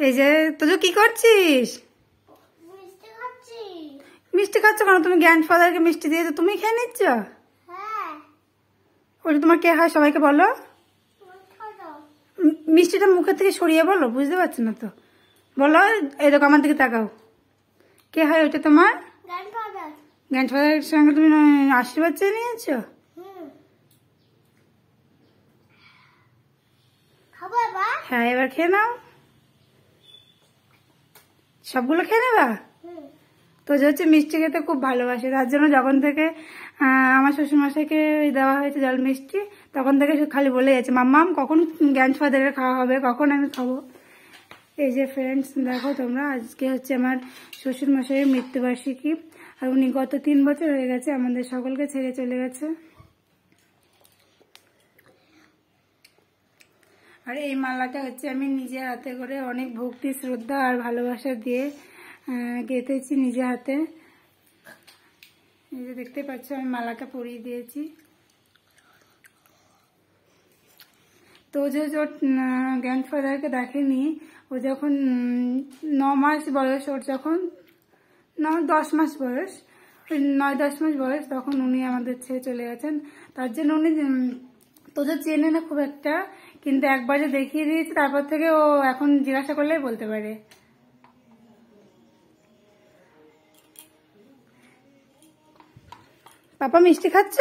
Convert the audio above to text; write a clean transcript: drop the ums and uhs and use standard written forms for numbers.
এই যে তোজো কি করছিস? মিষ্টি খাচ্ছ কেন? তুমি গ্র্যান্ডফাদারকে মিষ্টি দিয়েছো, তুমি খেয়ে নিচ্ছ? ওটা তোমার কে হয় সবাইকে বলো। মিষ্টিটা মুখের থেকে সরিয়ে বলো, বুঝতে পারছো না তো। বলো, এই দেখো আমার দিকে তাকাও। কে হয় ওটা তোমার? গ্র্যান্ডফাদারের সঙ্গে তুমি আশীর্বাদ চেয়ে নিয়েছো? হ্যাঁ, এবার খেয়ে নাও। সবগুলো খেয়ে নেবা? তো যে হচ্ছে মিষ্টি খেতে খুব ভালোবাসে, তার জন্য যখন থেকে আমার শ্বশুরমশাইকে দেওয়া হয়েছে জল মিষ্টি, তখন থেকে খালি বলে যাচ্ছে মাম্মাম কখন গ্র্যান্ডফাদারের খাওয়া হবে, কখন আমি খাবো। এই যে ফ্রেন্ডস দেখো তোমরা, আজকে হচ্ছে আমার শ্বশুরমশাইয়ের মৃত্যুবার্ষিকী, আর উনি গত 3 বছর হয়ে গেছে আমাদের সকলকে ছেড়ে চলে গেছে। আর এই মালাটা হচ্ছে আমি নিজে হাতে করে অনেক ভক্তি শ্রদ্ধা আর ভালোবাসা দিয়ে গেঁথেছি নিজে হাতে। এই যে দেখতে পাচ্ছ আমি মালাটা পরিয়ে দিয়েছি। তো যে গ্র্যান্ডফাদারকে দেখেনি, ও যখন 9 মাস বয়স, ওর যখন 10 মাস বয়স, 9-10 মাস বয়স, তখন উনি আমাদের ছেড়ে চলে গেছেন। তার জন্য উনি তোদের চেনে না খুব একটা, কিন্তু একবার যে দেখিয়ে দিয়েছে তারপর থেকে ও এখন জিজ্ঞাসা করলেই বলতে পারে। পাপা মিষ্টি খাচ্ছ?